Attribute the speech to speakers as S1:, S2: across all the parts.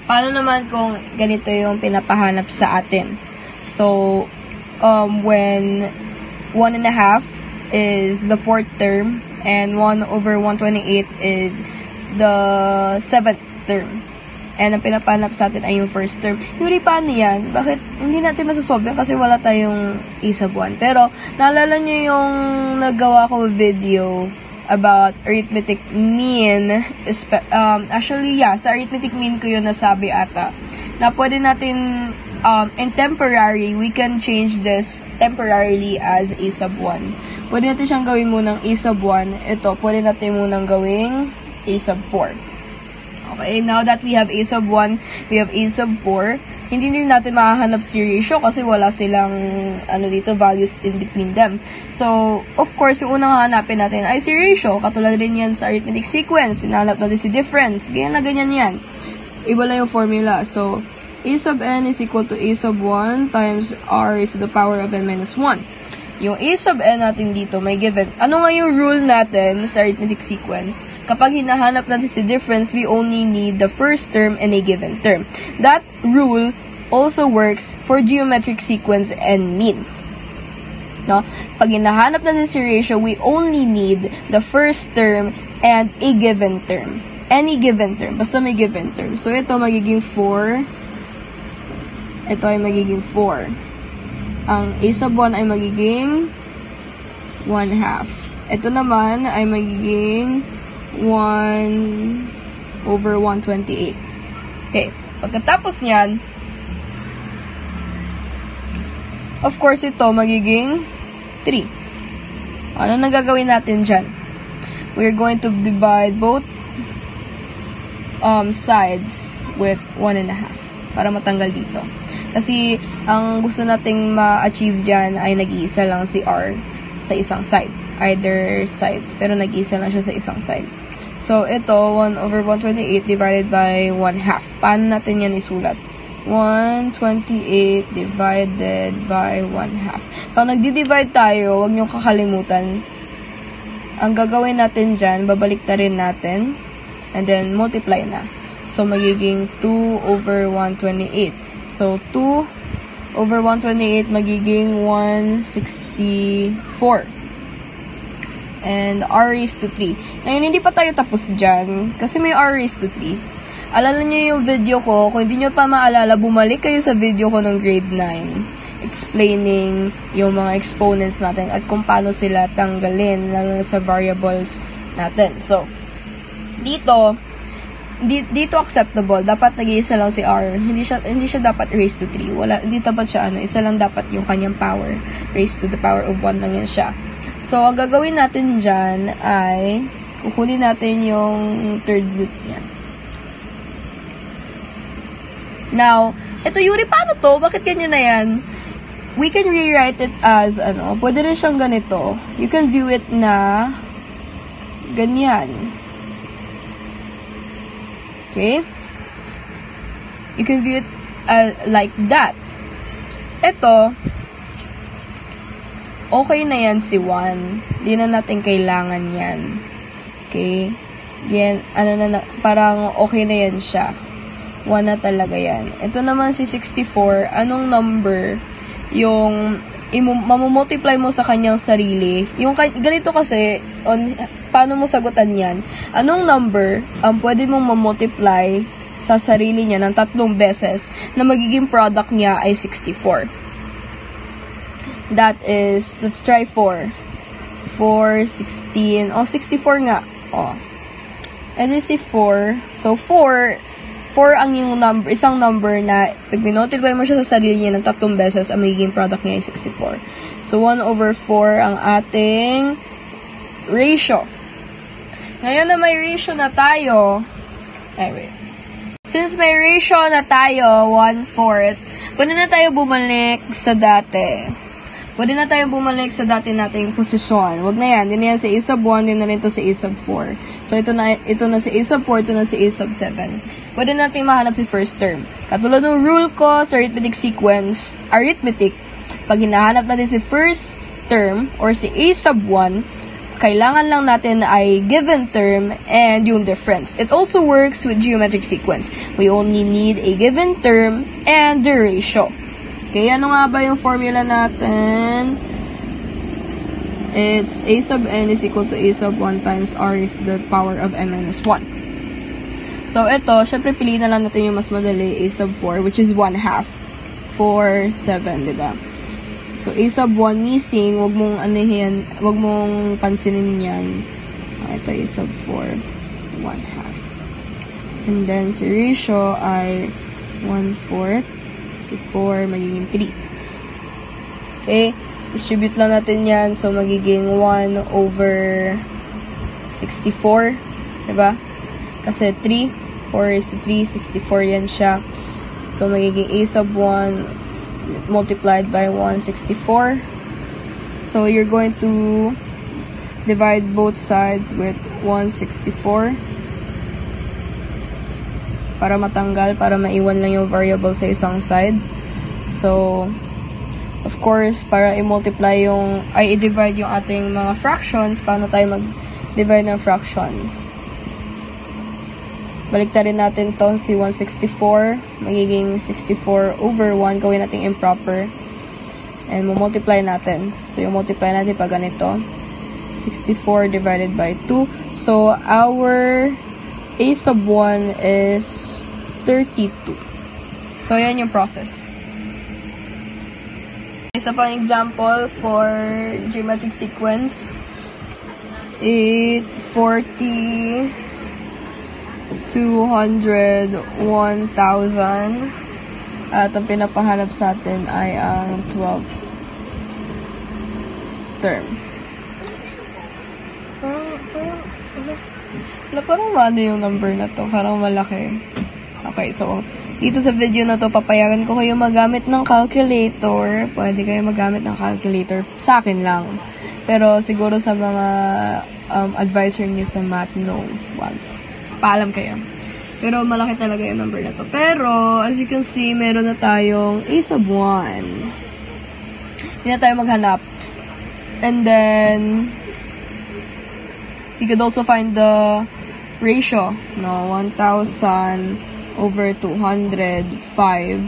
S1: Paano naman kung ganito yung pinapahanap sa atin? So, when 1.5 is the 4th term and 1/128 is the 7th term. And ang pinapahanap sa atin ay yung first term. Yuri, paano yan? Bakit hindi natin masasolve yan? Kasi wala tayong a sub 1. Pero, naalala nyo yung nagawa ko video about arithmetic mean. Actually, yeah, sa arithmetic mean ko yun nasabi ata. Na pwede natin, in temporary, we can change this temporarily as a sub 1. Pwede natin siyang gawin munang a sub 1. Ito, pwede natin munang gawing a sub 4. Okay, now that we have a sub 1, we have a sub 4, hindi din natin mahahanap si ratio kasi wala silang values in between them. So, of course, yung unang hahanapin natin ay si ratio. Katulad rin yan sa arithmetic sequence. Hinahanap natin si difference. Ganyan na ganyan yan. Iba lang yung formula. So, a sub n is equal to a sub 1 times r is to the power of n minus 1. Yung a sub n natin dito may given. Ano nga yung rule natin sa arithmetic sequence? Kapag hinahanap natin si difference, we only need the first term and a given term. That rule also works for geometric sequence and mean. No? Pag hinahanap natin si ratio, we only need the first term and a given term. Any given term. Basta may given term. So, ito magiging 4. Ito ay magiging 4. Ang a sub 1 ay magiging 1/2. Ito naman ay magiging 1/128. Okay. Pagkatapos niyan, of course, ito magiging 3. Ano nang gagawin natin dyan? We're going to divide both sides with 1.5 para matanggal dito. Kasi, ang gusto nating ma-achieve dyan ay nag-iisa lang si R sa isang side. Either sides. Pero nag-iisa lang siya sa isang side. So, ito, 1/128 divided by 1/2. Paano natin yan isulat? 128 divided by 1/2. Pag nagdi-divide tayo, huwag niyong kakalimutan. Ang gagawin natin dyan, babalik na rin natin. And then, multiply na. So, magiging 2/128. So, 2/128 magiging 164. And r raised to 3. Ngayon, hindi pa tayo tapos dyan. Kasi may r raised to 3. Alala nyo yung video ko. Kung hindi nyo pa maalala, bumalik kayo sa video ko ng grade 9. Explaining yung mga exponents natin at kung paano sila tanggalin lalo sa variables natin. So, dito acceptable. Dapat nag-iisa lang si R. Hindi siya dapat raised to 3. Hindi dapat siya isa lang dapat yung kanyang power. Raised to the power of 1 lang yan siya. So, ang gagawin natin dyan ay kukunin natin yung third root niya. Now, ito Yuri, paano to? Bakit ganyan na yan? We can rewrite it as, pwede rin siyang ganito. You can view it na ganyan. Okay? You can view it like that. Ito, okay na yan si 1. Di na natin kailangan yan. Okay? Yan, parang okay na yan siya. 1 na talaga yan. Ito naman si 64. Anong number yung mamumultiply mo sa kanyang sarili? Yung ganito kasi, paano mo sagutan yan? Anong number ang pwede mong mamultiply sa sarili niya ng 3 beses na magiging product niya ay 64? That is, let's try 4. 4, 16, 64 nga. And then si 4. So, 4 ang yung number, isang number na pag minultiply mo siya sa sarili niya ng 3 beses, ang magiging product niya ay 64. So, 1/4 ang ating ratio. Ngayon na may ratio na tayo, since may ratio na tayo, 1/4, pwede na tayo bumalik sa dati. Pwede na tayo bumalik sa dati nating posisyon. Wag na yan. Din na yan sa a sub 1, din na rin to sa a sub 4. So, ito na sa a sub 4, ito na sa a sub 7. Pwede natin mahanap si first term. Katulad ng rule ko sa arithmetic sequence, pag hinahanap natin si first term or si a sub 1, kailangan lang natin ay given term and yung difference. It also works with geometric sequence. We only need a given term and the ratio. Okay, ano nga ba yung formula natin? It's a sub n is equal to a sub 1 times r is the power of n minus 1. So, ito, syempre piliin na lang natin yung mas madali, a sub 4, which is 1/2. 4, 7, diba? So, a sub 1 missing, wag mong wag mong pansinin yan. Ito, a sub 4, 1/2. And then, si ratio ay 1/4. Si 4, magiging 3. Okay? Distribute lang natin yan. So, magiging 1 over 64. Diba? Kasi 3. 4 is 3. 64 yan siya. So, magiging a sub 1 multiplied by 164. So, you're going to divide both sides with 164 para matanggal, para maiwan lang yung variable sa isang side. So, of course, para i-multiply i-divide yung ating mga fractions, paano tayo mag-divide ng fractions? Baliktarin natin to, si 164, magiging 64 over 1, gawin natin improper. And multiply natin. So, yung multiply natin pag ganito, 64 divided by 2. So, our a sub 1 is 32. So, yan yung process. Isa pang example for geometric sequence. 40, 200, 1,000. At ang pinapahanap sa atin ay ang 12th term. Parang ano yung number na to? Parang malaki. Okay, so, dito sa video na to, papayagan ko kayo magamit ng calculator. Pwede kayo magamit ng calculator. Sa akin lang. Pero siguro sa mga advisor niyo sa math, no. Wag. Paalam kayo. Pero malaki talaga yung number na to. Pero, as you can see, meron na tayong a sub 1. Hindi na tayo maghanap. And then, you could also find the ratio. No, 1,000 over 200, 5.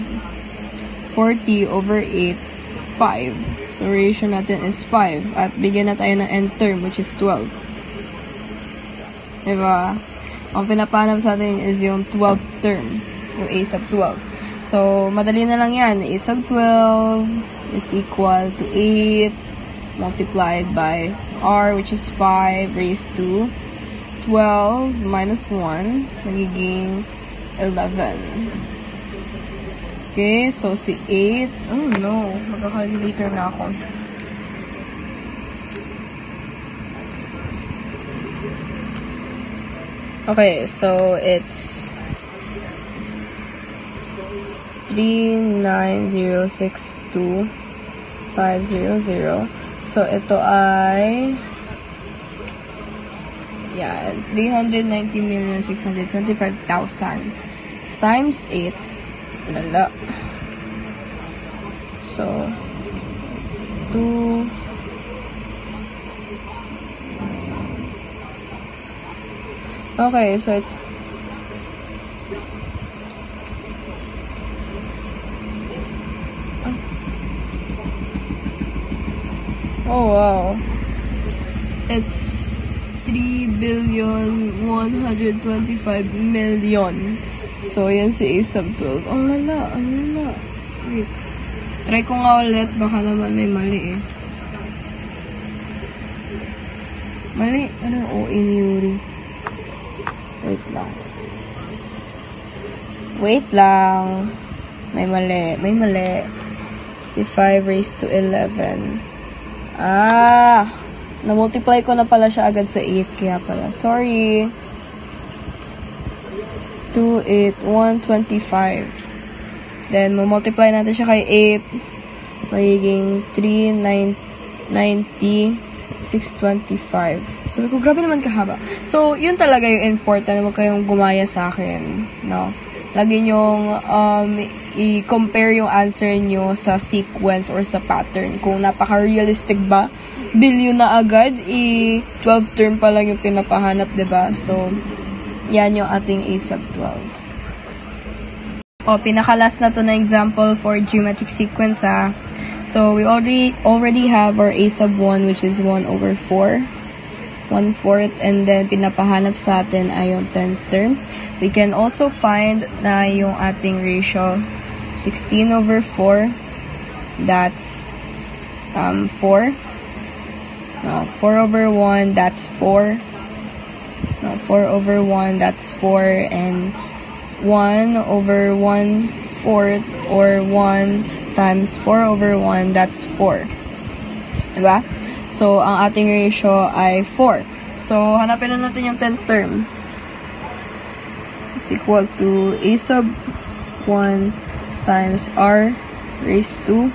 S1: 40 over 8, 5. So, ratio natin is 5. At bigyan na tayo ng n term, which is 12. Diba? Ang pinapanap sa atin is yung 12th term, yung a sub 12. So, madali na lang yan. A sub 12 is equal to 8 multiplied by r, which is 5 raised to 12 minus 1, magiging 11. Okay, so si 8, oh no, magka-calculator na ako. Okay, so it's 39062,500. So ito ay 390,625,000 times 8. Lala. So 2 okay, so it's oh wow, it's 3,125,000,000. So yan si a sub 12. Ang lala, ang lala. Wait, try ko nga ulit, baka naman may mali eh. Mali, ano, OA ni Yuri. Wait lang. Wait lang. May mali. May mali. Si 5 raised to 11. Ah! Na-multiply ko na pala siya agad sa 8. Kaya pala. Sorry. 2, 8, 125. Then, multiply natin siya kay 8. Magiging 390. 625. Sabi ko, grabe naman kahaba. So, yun talaga yung important. Huwag kayong gumaya sa akin. No? Lagi nyong i-compare yung answer nyo sa sequence or sa pattern. Kung napaka-realistic ba billion na agad, 12 term pa lang yung pinapahanap, diba? So, yan yung ating A sub 12. O, pinakalas na to na example for geometric sequence, ha. So, we already have our A sub 1, which is 1 over 4. 1/4, and then pinapahanap sa atin ay yung 10th term. We can also find na yung ating ratio, 16 over 4, that's 4. No, 4 over 1, that's 4. No, 4 over 1, that's 4. And 1 over 1/4 or 1 times 4 over 1, that's 4. Diba? So, ang ating ratio ay 4. So, hanapin na natin yung 10th term. Is equal to A sub 1 times R raised to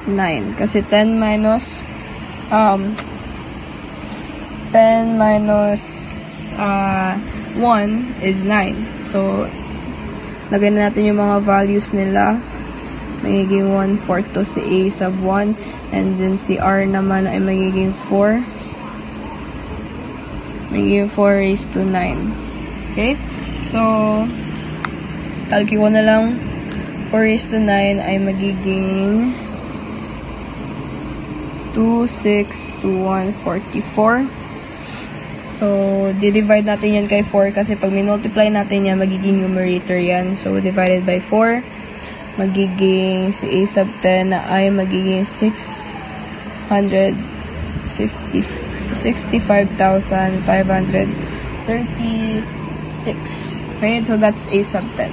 S1: 9. Kasi 10 minus 1 is 9. So, lagyan na natin yung mga values nila. Magiging 1/4 to si A sub 1. And then si R naman ay magiging 4. Magiging 4 raised to 9. Okay? So, calculate ko na lang. 4 raised to 9 ay magiging 2, 6, 2, 1, 44. So, di-divide natin yan kay 4 kasi pag minultiply natin yan, magiging numerator yan. So, divided by 4. Magiging si A sub 10 na ay magiging 65,536. Okay, so that's A sub 10.